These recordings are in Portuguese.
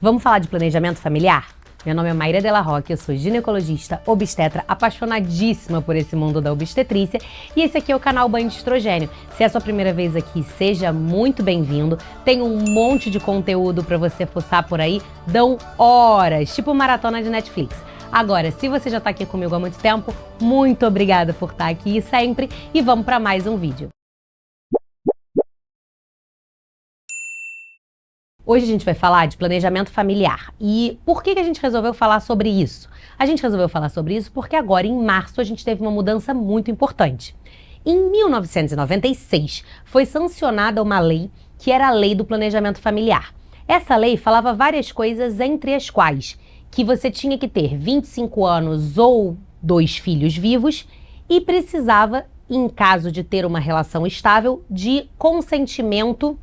Vamos falar de planejamento familiar? Meu nome é Mayra Della Rocca, eu sou ginecologista, obstetra, apaixonadíssima por esse mundo da obstetrícia e esse aqui é o canal Banho de Estrogênio. Se é a sua primeira vez aqui, seja muito bem-vindo. Tem um monte de conteúdo para você fuçar por aí, dão horas, tipo maratona de Netflix. Agora, se você já está aqui comigo há muito tempo, muito obrigada por estar aqui sempre e vamos para mais um vídeo. Hoje a gente vai falar de planejamento familiar. E por que a gente resolveu falar sobre isso? A gente resolveu falar sobre isso porque agora, em março, a gente teve uma mudança muito importante. Em 1996, foi sancionada uma lei que era a Lei do Planejamento Familiar. Essa lei falava várias coisas, entre as quais que você tinha que ter 25 anos ou 2 filhos vivos e precisava, em caso de ter uma relação estável, de consentimento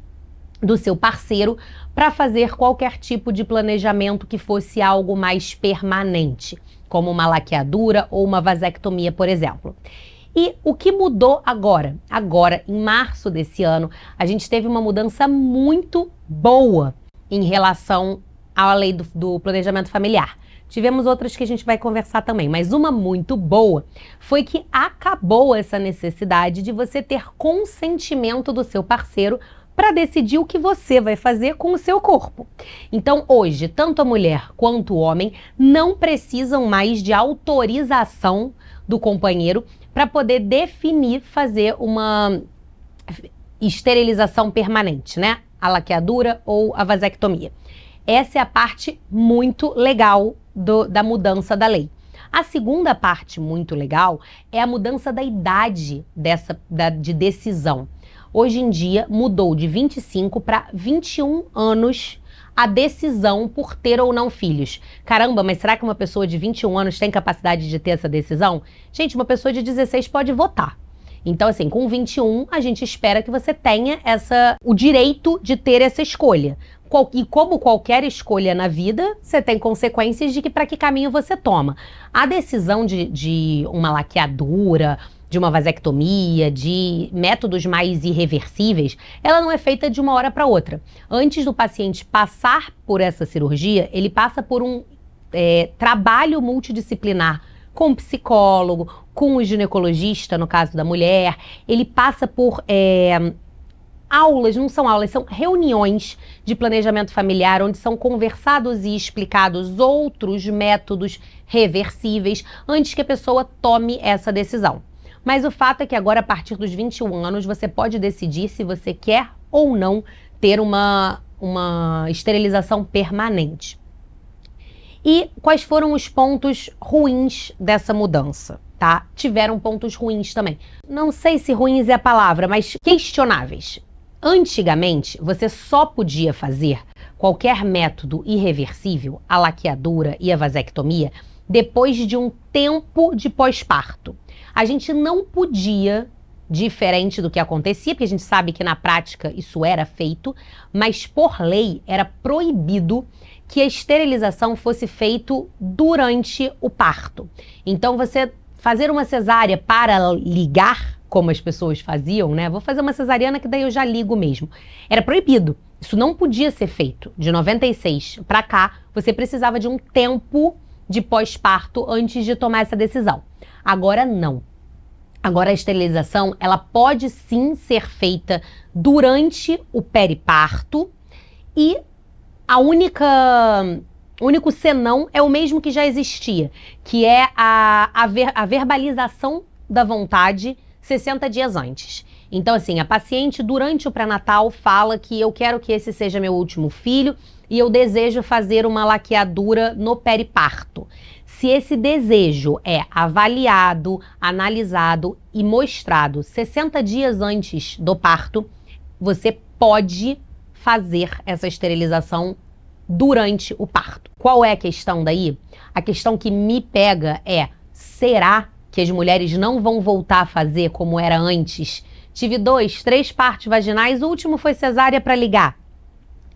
do seu parceiro para fazer qualquer tipo de planejamento que fosse algo mais permanente, como uma laqueadura ou uma vasectomia, por exemplo. E o que mudou agora? Agora, em março desse ano, a gente teve uma mudança muito boa em relação à lei do planejamento familiar. Tivemos outras que a gente vai conversar também, mas uma muito boa foi que acabou essa necessidade de você ter consentimento do seu parceiro para decidir o que você vai fazer com o seu corpo. Então, hoje, tanto a mulher quanto o homem não precisam mais de autorização do companheiro para poder definir fazer uma esterilização permanente, né? A laqueadura ou a vasectomia. Essa é a parte muito legal da mudança da lei. A segunda parte muito legal é a mudança da idade de decisão. Hoje em dia, mudou de 25 para 21 anos a decisão por ter ou não filhos. Caramba, mas será que uma pessoa de 21 anos tem capacidade de ter essa decisão? Gente, uma pessoa de 16 pode votar. Então, assim, com 21, a gente espera que você tenha o direito de ter essa escolha. E como qualquer escolha na vida, você tem consequências de para que caminho você toma. A decisão de uma laqueadura, de uma vasectomia, de métodos mais irreversíveis, ela não é feita de uma hora para outra. Antes do paciente passar por essa cirurgia, ele passa por um trabalho multidisciplinar com o psicólogo, com o ginecologista, no caso da mulher. Ele passa por aulas, não são aulas, são reuniões de planejamento familiar, onde são conversados e explicados outros métodos reversíveis antes que a pessoa tome essa decisão. Mas o fato é que agora, a partir dos 21 anos, você pode decidir se você quer ou não ter uma esterilização permanente. E quais foram os pontos ruins dessa mudança, tá? Tiveram pontos ruins também. Não sei se ruins é a palavra, mas questionáveis. Antigamente, você só podia fazer qualquer método irreversível, a laqueadura e a vasectomia, depois de um tempo de pós-parto. A gente não podia, diferente do que acontecia, porque a gente sabe que na prática isso era feito, mas por lei era proibido que a esterilização fosse feita durante o parto. Então você fazer uma cesárea para ligar, como as pessoas faziam, né? Vou fazer uma cesariana que daí eu já ligo mesmo. Era proibido. Isso não podia ser feito. De 96 para cá, você precisava de um tempo de pós-parto antes de tomar essa decisão. Agora não. Agora a esterilização, ela pode sim ser feita durante o periparto e o único senão é o mesmo que já existia, que é a verbalização da vontade 60 dias antes. Então, assim, a paciente durante o pré-natal fala que eu quero que esse seja meu último filho e eu desejo fazer uma laqueadura no periparto. Se esse desejo é avaliado, analisado e mostrado 60 dias antes do parto, você pode fazer essa esterilização durante o parto. Qual é a questão daí? A questão que me pega é, será que as mulheres não vão voltar a fazer como era antes? Tive 2, 3 partos vaginais, o último foi cesárea para ligar.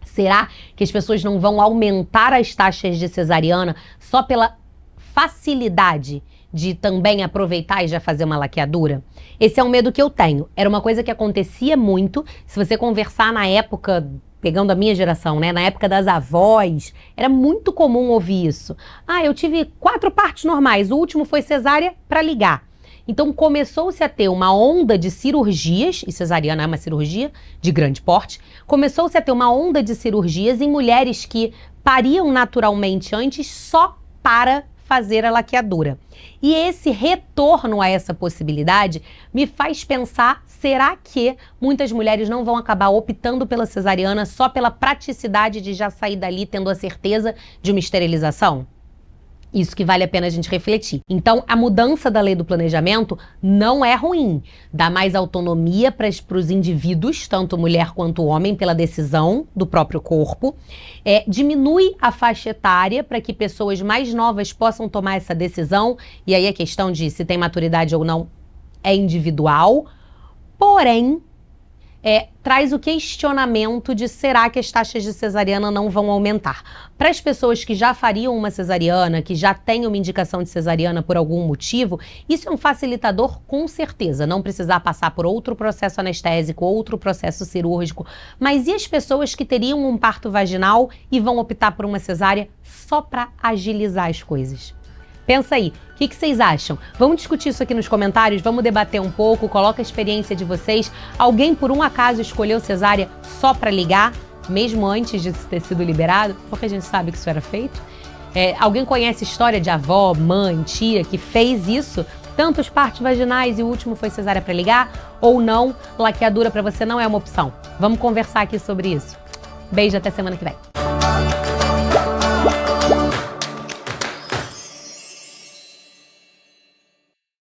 Será que as pessoas não vão aumentar as taxas de cesariana só pela facilidade de também aproveitar e já fazer uma laqueadura? Esse é um medo que eu tenho. Era uma coisa que acontecia muito. Se você conversar na época pegando a minha geração, né? Na época das avós, era muito comum ouvir isso. Ah, eu tive 4 partos normais, o último foi cesárea para ligar. Então começou-se a ter uma onda de cirurgias, e cesariana é uma cirurgia de grande porte, começou-se a ter uma onda de cirurgias em mulheres que pariam naturalmente antes só para fazer a laqueadura. E esse retorno a essa possibilidade me faz pensar, será que muitas mulheres não vão acabar optando pela cesariana só pela praticidade de já sair dali tendo a certeza de uma esterilização? Isso que vale a pena a gente refletir. Então, a mudança da lei do planejamento não é ruim. Dá mais autonomia para os indivíduos, tanto mulher quanto homem, pela decisão do próprio corpo. Diminui a faixa etária para que pessoas mais novas possam tomar essa decisão. E aí a questão de se tem maturidade ou não é individual. Porém, traz o questionamento de será que as taxas de cesariana não vão aumentar. Para as pessoas que já fariam uma cesariana, que já têm uma indicação de cesariana por algum motivo, isso é um facilitador com certeza, não precisar passar por outro processo anestésico, outro processo cirúrgico. Mas e as pessoas que teriam um parto vaginal e vão optar por uma cesárea só para agilizar as coisas? Pensa aí, o que vocês acham? Vamos discutir isso aqui nos comentários, vamos debater um pouco, coloca a experiência de vocês. Alguém por um acaso escolheu cesárea só para ligar, mesmo antes de ter sido liberado? Porque a gente sabe que isso era feito. Alguém conhece história de avó, mãe, tia que fez isso? Tantos partos vaginais e o último foi cesárea para ligar? Ou não, laqueadura para você não é uma opção? Vamos conversar aqui sobre isso. Beijo, até semana que vem.